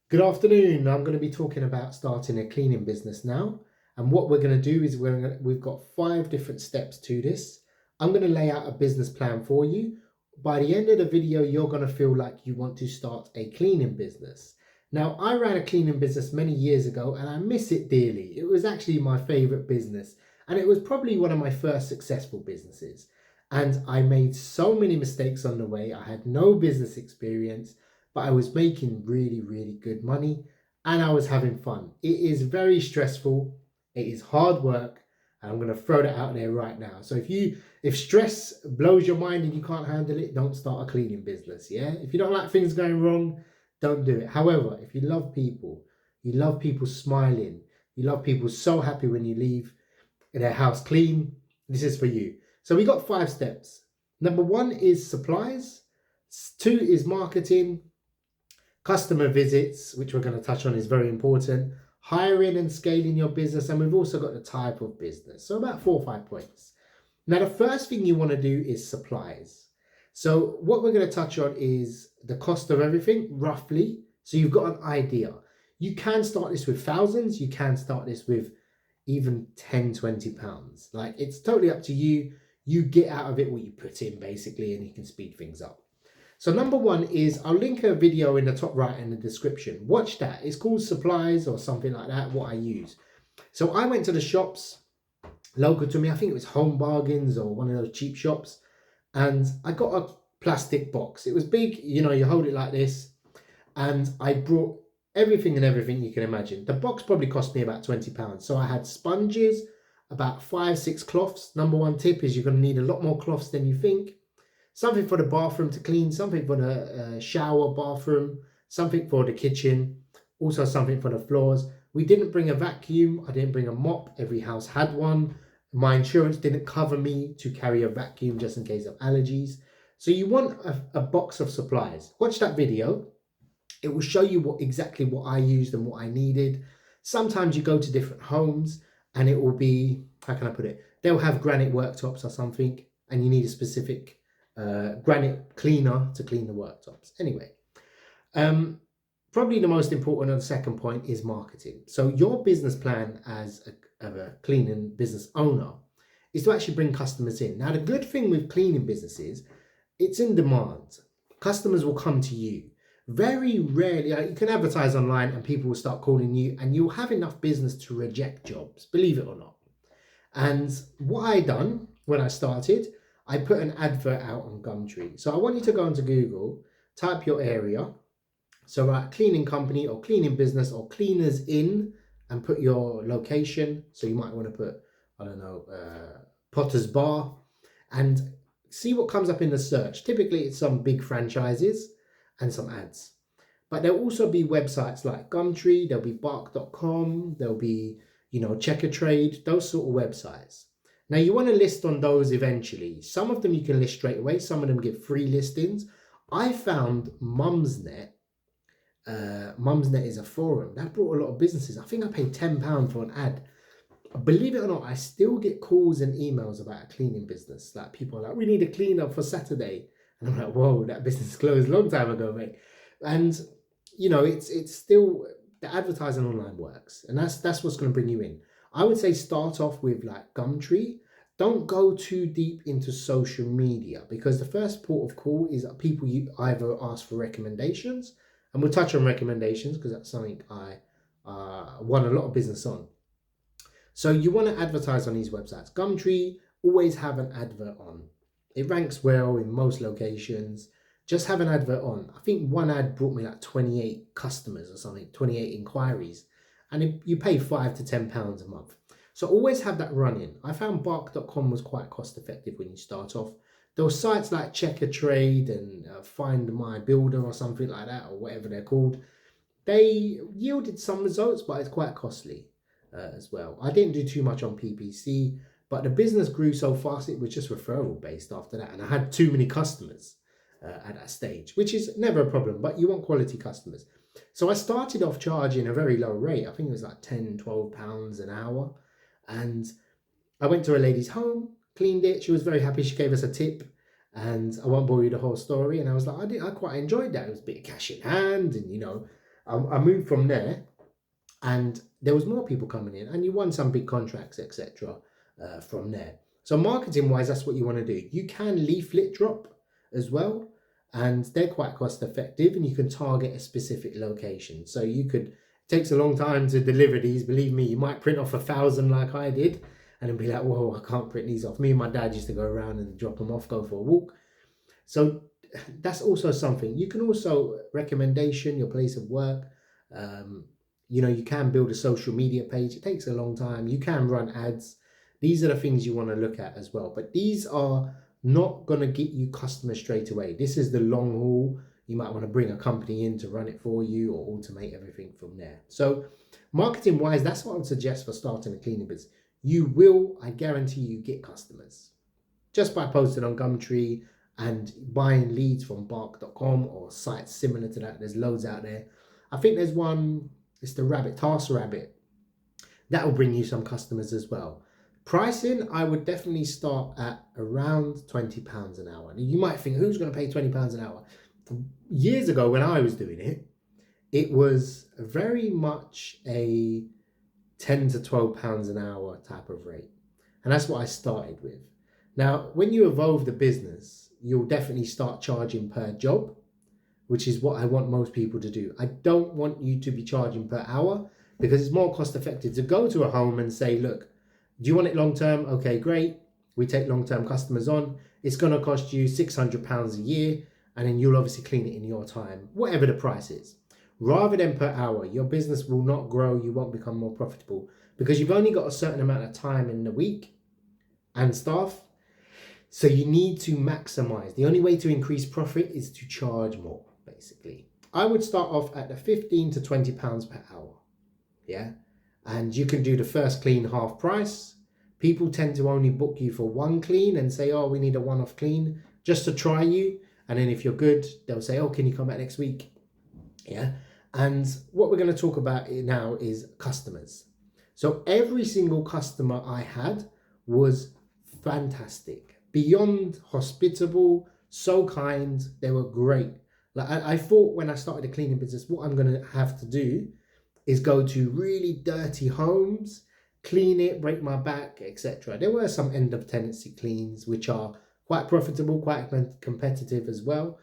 Good afternoon. I'm going to be talking about starting a cleaning business now. And what we're going to do is we've got 5 different steps to this. I'm going to lay out a business plan for you. By the end of the video, you're going to feel like you want to start a cleaning business. Now, I ran a cleaning business many years ago and I miss it dearly. It was actually my favorite business and it was probably one of my first successful businesses. And I made so many mistakes on the way. I had no business experience, but I was making really, really good money and I was having fun. It is very stressful, it is hard work, and I'm going to throw that out there right now. So if stress blows your mind and you can't handle it, don't start a cleaning business, yeah? If you don't like things going wrong, don't do it. However, if you love people smiling, you love people so happy when you leave their house clean, this is for you. So we got 5 steps. Number 1 is supplies, 2 is marketing, customer visits, which we're going to touch on, is very important. Hiring and scaling your business. And we've also got the type of business. So about 4 or 5 points. Now, the first thing you want to do is supplies. So what we're going to touch on is the cost of everything, roughly. So you've got an idea. You can start this with thousands. You can start this with even 10, 20 pounds. Like, it's totally up to you. You get out of it what you put in, basically, and you can speed things up. So number 1 is, I'll link a video in the top right in the description. Watch that. It's called Supplies or something like that, what I use. So I went to the shops local to me. I think it was Home Bargains or one of those cheap shops. And I got a plastic box. It was big, you hold it like this. And I brought everything you can imagine. The box probably cost me about £20. So I had sponges, about 5, 6 cloths. Number 1 tip is you're going to need a lot more cloths than you think. Something for the bathroom to clean, something for the shower, bathroom, something for the kitchen, also something for the floors. We didn't bring a vacuum. I didn't bring a mop. Every house had one. My insurance didn't cover me to carry a vacuum just in case of allergies. So you want a box of supplies. Watch that video. It will show you exactly what I used and what I needed. Sometimes you go to different homes and it will be, how can I put it? They'll have granite worktops or something and you need a specific granite cleaner to clean the worktops. Anyway, probably the most important on the second point is marketing. So your business plan as a cleaning business owner is to actually bring customers in. Now, the good thing with cleaning businesses, it's in demand. Customers will come to you. Very rarely, you can advertise online and people will start calling you and you'll have enough business to reject jobs, believe it or not. And what I done when I started, I put an advert out on Gumtree. So I want you to go onto Google, type your area. So write cleaning company or cleaning business or cleaners in and put your location. So you might want to put, I don't know, Potter's Bar and see what comes up in the search. Typically it's some big franchises and some ads. But there'll also be websites like Gumtree, there'll be bark.com, there'll be, Checkertrade, those sort of websites. Now you want to list on those eventually. Some of them you can list straight away. Some of them give free listings. I found Mumsnet. Mumsnet is a forum that brought a lot of businesses. I think I paid £10 for an ad. Believe it or not, I still get calls and emails about a cleaning business. Like people are like, we need a cleaner for Saturday. And I'm like, whoa, that business closed a long time ago, mate. And it's still, the advertising online works. And that's what's going to bring you in. I would say start off with like Gumtree. Don't go too deep into social media because the first port of call is that people you either ask for recommendations, and we'll touch on recommendations because that's something I won a lot of business on. So you want to advertise on these websites. Gumtree, always have an advert on. It ranks well in most locations. Just have an advert on. I think one ad brought me like 28 customers or something, 28 inquiries. And you pay £5 to £10 a month. So always have that running. I found bark.com was quite cost effective when you start off. There were sites like Checkertrade and Find My Builder or something like that, or whatever they're called. They yielded some results, but it's quite costly as well. I didn't do too much on PPC, but the business grew so fast it was just referral based after that. And I had too many customers at that stage, which is never a problem, but you want quality customers. So I started off charging a very low rate. I think it was like £10, £12 an hour. And I went to a lady's home, cleaned it. She was very happy. She gave us a tip. And I won't bore you the whole story. And I was like, I quite enjoyed that. It was a bit of cash in hand and, I moved from there, and there was more people coming in, and you won some big contracts, etc. From there. So marketing wise, that's what you want to do. You can leaflet drop as well, and they're quite cost effective, and you can target a specific location. So you could. It takes a long time to deliver these. Believe me, you might print off 1,000 like I did, and then be like, "Whoa, I can't print these off." Me and my dad used to go around and drop them off, go for a walk. So that's also something. You can also recommendation your place of work. Um, you can build a social media page. It takes a long time. You can run ads. These are the things you want to look at as well. But these are not going to get you customers straight away. This is the long haul. You might want to bring a company in to run it for you or automate everything from there. So marketing wise, that's what I would suggest for starting a cleaning business. You will, I guarantee you, get customers just by posting on Gumtree and buying leads from bark.com or sites similar to that. There's loads out there. I think there's one, it's the Rabbit, TaskRabbit. That will bring you some customers as well. Pricing, I would definitely start at around £20 an hour. You might think, who's going to pay £20 an hour? Years ago when I was doing it, it was very much a £10 to £12 an hour type of rate. And that's what I started with. Now, when you evolve the business, you'll definitely start charging per job, which is what I want most people to do. I don't want you to be charging per hour because it's more cost effective to go to a home and say, look, do you want it long term? Okay, great. We take long term customers on. It's going to cost you £600 a year, and then you'll obviously clean it in your time, whatever the price is. Rather than per hour, your business will not grow. You won't become more profitable because you've only got a certain amount of time in the week and staff. So you need to maximize. The only way to increase profit is to charge more, basically. I would start off at the £15 to £20 per hour. Yeah. And you can do the first clean half price. People tend to only book you for one clean and say, oh, we need a one-off clean just to try you. And then if you're good, they'll say, oh, can you come back next week? Yeah. And what we're going to talk about now is customers. So every single customer I had was fantastic. Beyond hospitable, so kind, they were great. Like I thought when I started a cleaning business, what I'm going to have to do is go to really dirty homes, clean it, break my back, etc. There were some end of tenancy cleans, which are quite profitable, quite competitive as well.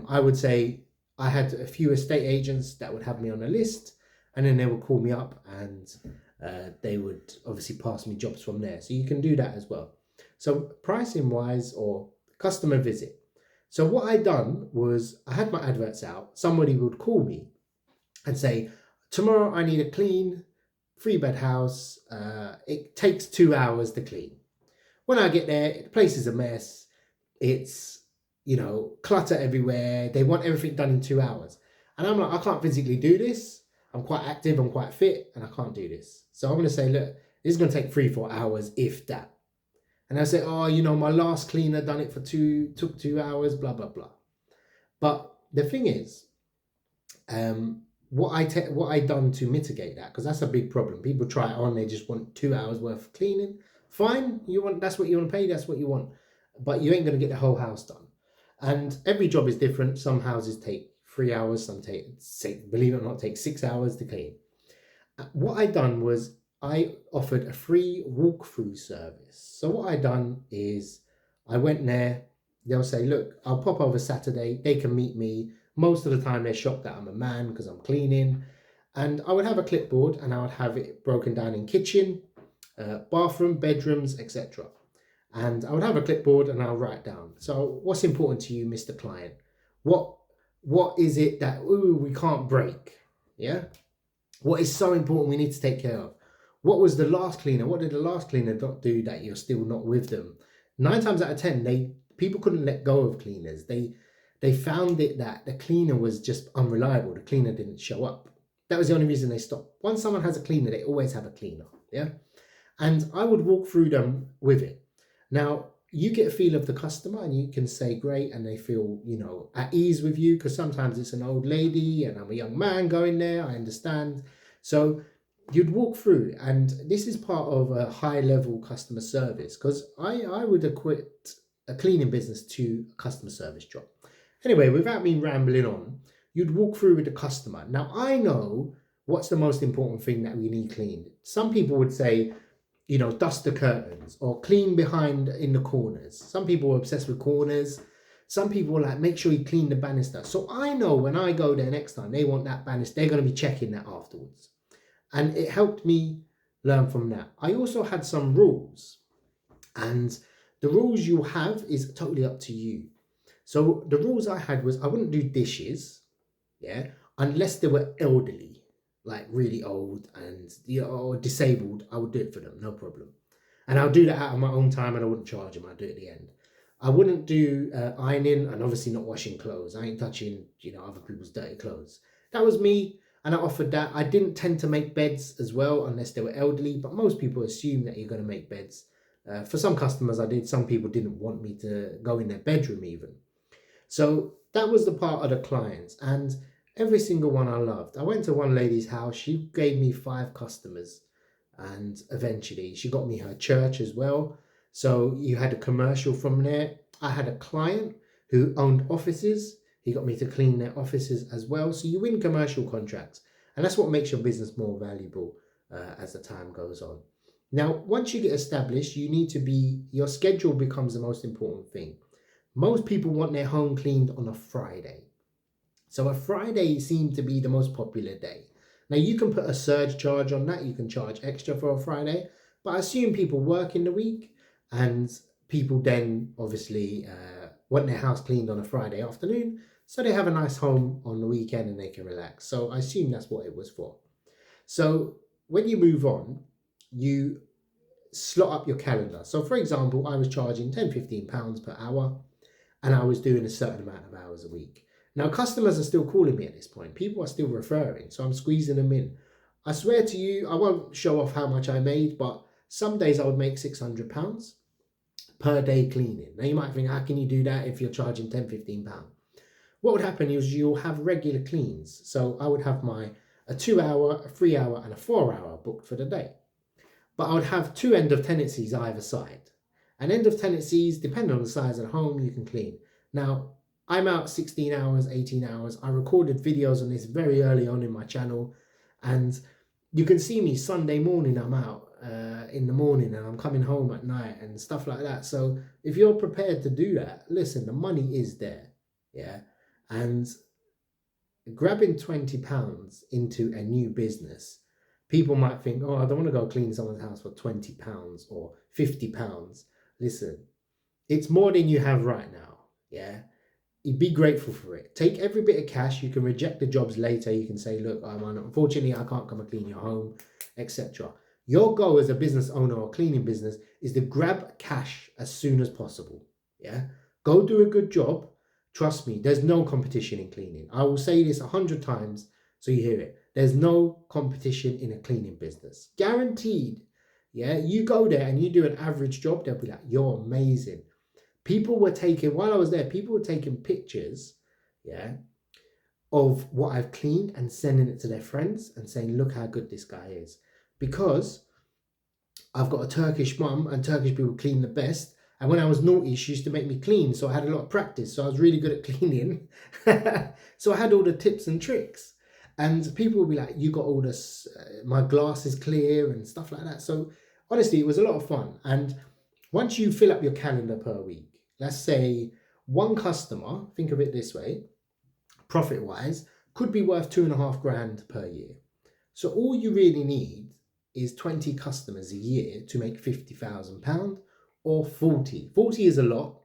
I would say I had a few estate agents that would have me on a list, and then they would call me up and they would obviously pass me jobs from there. So you can do that as well. So pricing wise or customer visit. So what I done was I had my adverts out. Somebody would call me and say, tomorrow I need a clean 3-bed house. It takes 2 hours to clean. When I get there, the place is a mess. It's, clutter everywhere. They want everything done in 2 hours. And I'm like, I can't physically do this. I'm quite active, I'm quite fit, and I can't do this. So I'm going to say, look, this is going to take 3-4 hours, if that. And I say, oh, my last cleaner done it took 2 hours, blah, blah, blah. But the thing is, what I done to mitigate that, because that's a big problem. People try it on, they just want 2 hours worth of cleaning. Fine, that's what you want to pay, that's what you want. But you ain't going to get the whole house done. And every job is different. Some houses take 3 hours, some believe it or not, take 6 hours to clean. What I done was I offered a free walkthrough service. So what I done is I went there. They'll say, look, I'll pop over Saturday. They can meet me. Most of the time they're shocked that I'm a man because I'm cleaning. And I would have a clipboard and I would have it broken down in kitchen, bathroom, bedrooms, etc. And I would have a clipboard and I'll write down. So what's important to you, Mr. Client? What is it that we can't break? Yeah. What is so important we need to take care of? What was the last cleaner? What did the last cleaner not do that you're still not with them? 9 times out of 10, people couldn't let go of cleaners. They found it that the cleaner was just unreliable. The cleaner didn't show up. That was the only reason they stopped. Once someone has a cleaner, they always have a cleaner. Yeah. And I would walk through them with it. Now, you get a feel of the customer and you can say great, and they feel, at ease with you, because sometimes it's an old lady and I'm a young man going there. I understand. So you'd walk through, and this is part of a high level customer service, because I would equate a cleaning business to a customer service job. Anyway, without me rambling on, you'd walk through with the customer. Now, I know what's the most important thing that we need cleaned. Some people would say, dust the curtains or clean behind in the corners. Some people are obsessed with corners. Some people are like, make sure you clean the banister. So I know when I go there next time, they want that banister. They're going to be checking that afterwards. And it helped me learn from that. I also had some rules. And the rules you have is totally up to you. So the rules I had was I wouldn't do dishes, yeah, unless they were elderly, like really old and or disabled. I would do it for them, no problem. And I'll do that out of my own time, and I wouldn't charge them. I'd do it at the end. I wouldn't do ironing, and obviously not washing clothes. I ain't touching, other people's dirty clothes. That was me, and I offered that. I didn't tend to make beds as well, unless they were elderly. But most people assume that you're going to make beds. For some customers, I did. Some people didn't want me to go in their bedroom even. So that was the part of the clients, and every single one I loved. I went to one lady's house. She gave me 5 customers, and eventually she got me her church as well. So you had a commercial from there. I had a client who owned offices. He got me to clean their offices as well. So you win commercial contracts, and that's what makes your business more valuable as the time goes on. Now, once you get established, your schedule becomes the most important thing. Most people want their home cleaned on a Friday. So a Friday seemed to be the most popular day. Now you can put a surge charge on that. You can charge extra for a Friday, but I assume people work in the week, and people then obviously want their house cleaned on a Friday afternoon, so they have a nice home on the weekend and they can relax. So I assume that's what it was for. So when you move on, you slot up your calendar. So for example, I was charging £10-15 per hour, and I was doing a certain amount of hours a week. Now, customers are still calling me at this point. People are still referring, so I'm squeezing them in. I swear to you, I won't show off how much I made, but some days I would make £600 per day cleaning. Now, you might think, how can you do that if you're charging £10-15? What would happen is you'll have regular cleans. So I would have a 2-hour, a 3-hour, and a 4-hour booked for the day. But I would have 2 end of tenancies either side. And end of tenancies, depending on the size of the home, you can clean. Now, I'm out 16 hours, 18 hours. I recorded videos on this very early on in my channel, and you can see me Sunday morning. I'm out in the morning and I'm coming home at night and stuff like that. So if you're prepared to do that, listen, the money is there, yeah. And grabbing £20 into a new business, people might think, oh, I don't want to go clean someone's house for £20 or £50. Listen, it's more than you have right now, yeah. Be grateful for it. Take every bit of cash. You can reject the jobs later. You can say, look, unfortunately, I can't come and clean your home, etc. Your goal as a business owner or cleaning business is to grab cash as soon as possible. Yeah. Go do a good job. Trust me, there's no competition in cleaning. I will say this 100 times so you hear it. There's no competition in a cleaning business. Guaranteed. Yeah. You go there and you do an average job, they'll be like, you're amazing. While I was there, people were taking pictures, yeah, of what I've cleaned and sending it to their friends and saying, look how good this guy is. Because I've got a Turkish mum, and Turkish people clean the best. And when I was naughty, she used to make me clean. So I had a lot of practice. So I was really good at cleaning. So I had all the tips and tricks. And people would be like, you got all this, my glass is clear and stuff like that. So honestly, it was a lot of fun. And once you fill up your calendar per week, let's say one customer, think of it this way, profit-wise, could be worth 2.5 grand per year. So all you really need is 20 customers a year to make £50,000 or 40. 40 is a lot.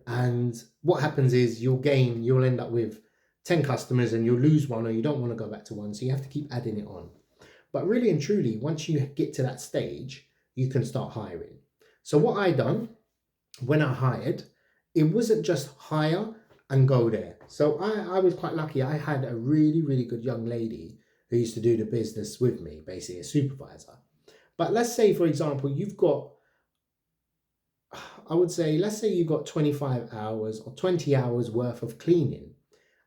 And what happens is you'll end up with 10 customers and you'll lose one, or you don't want to go back to one. So you have to keep adding it on. But really and truly, once you get to that stage, you can start hiring. So what I done when I hired, it wasn't just hire and go there. So I was quite lucky. I had a really, really good young lady who used to do the business with me, basically a supervisor. But let's say, for example, let's say you've got 25 hours or 20 hours worth of cleaning,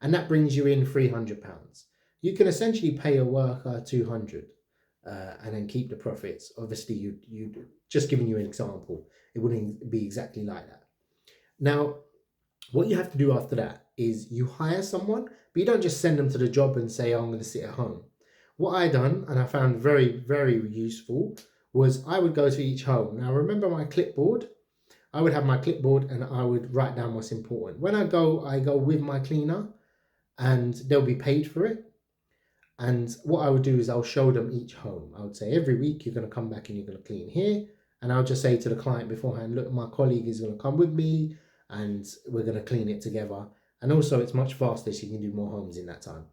and that brings you in £300. You can essentially pay a worker 200 and then keep the profits. Obviously, you just giving you an example, it wouldn't be exactly like that. Now, what you have to do after that is you hire someone, but you don't just send them to the job and say, oh, I'm going to sit at home. What I done, and I found very, very useful, was I would go to each home. Now, remember my clipboard? I would have my clipboard and I would write down what's important. When I go with my cleaner and they'll be paid for it. And what I would do is I'll show them each home. I would say every week you're going to come back and you're going to clean here. And I'll just say to the client beforehand, look, my colleague is going to come with me and we're going to clean it together. And also it's much faster, so you can do more homes in that time.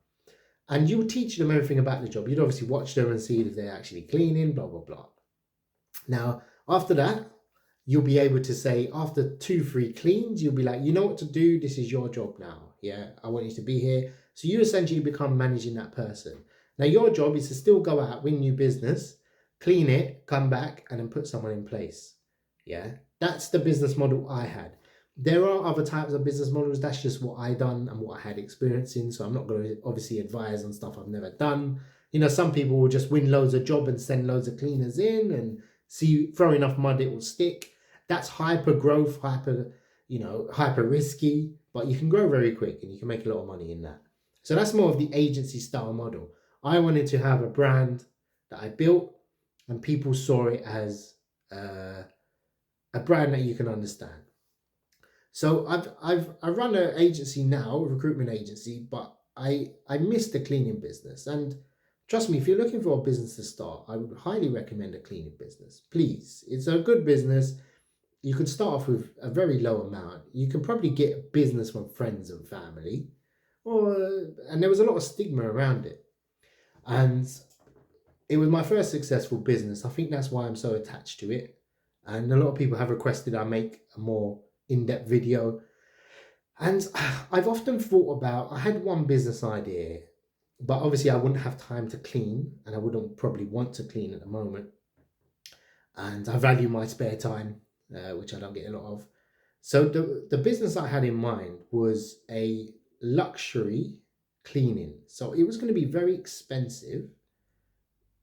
And you would teach them everything about the job. You'd obviously watch them and see if they're actually cleaning, blah, blah, blah. Now, after that, you'll be able to say, after 2-3 cleans, you'll be like, you know what to do. This is your job now. Yeah, I want you to be here. So you essentially become managing that person. Now, your job is to still go out, win new business, clean it, come back, and then put someone in place. Yeah, that's the business model I had. There are other types of business models. That's just what I done and what I had experience in. So I'm not going to obviously advise on stuff I've never done. You know, some people will just win loads of jobs and send loads of cleaners in and see, throw enough mud, it will stick. That's hyper growth, hyper risky, but you can grow very quick and you can make a lot of money in that. So that's more of the agency style model. I wanted to have a brand that I built and people saw it as a brand that you can understand. So I run an agency now, a recruitment agency, but I miss the cleaning business. And trust me, if you're looking for a business to start, I would highly recommend a cleaning business. Please, it's a good business. You could start off with a very low amount. You can probably get business from friends and family, and there was a lot of stigma around it. And it was my first successful business. I think that's why I'm so attached to it. And a lot of people have requested I make a more in-depth video. And I've often thought about, I had one business idea, but obviously I wouldn't have time to clean and I wouldn't probably want to clean at the moment. And I value my spare time, which I don't get a lot of. So the business I had in mind was a luxury cleaning. So it was going to be very expensive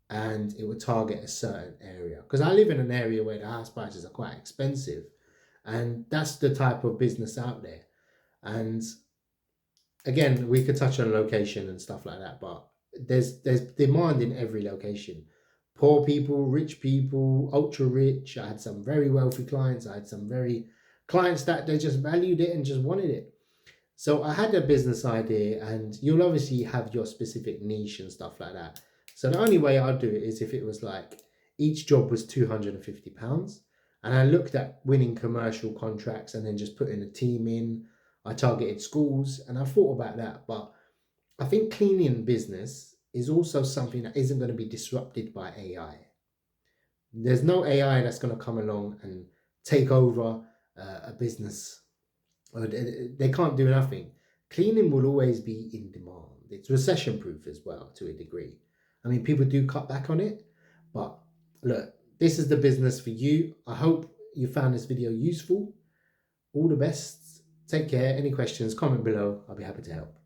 and it would target a certain area. Because I live in an area where the house prices are quite expensive. And that's the type of business out there. And again, we could touch on location and stuff like that, but there's demand in every location. Poor people, rich people, ultra rich. I had some very wealthy clients. I had some very clients that they just valued it and just wanted it. So I had a business idea, and you'll obviously have your specific niche and stuff like that. So the only way I'd do it is if it was like each job was £250. And I looked at winning commercial contracts and then just putting a team in. I targeted schools and I thought about that. But I think cleaning business is also something that isn't going to be disrupted by AI. There's no AI that's going to come along and take over a business. They can't do nothing. Cleaning will always be in demand. It's recession proof as well to a degree. I mean, people do cut back on it, but look, this is the business for you. I hope you found this video useful. All the best. Take care. Any questions, comment below. I'll be happy to help.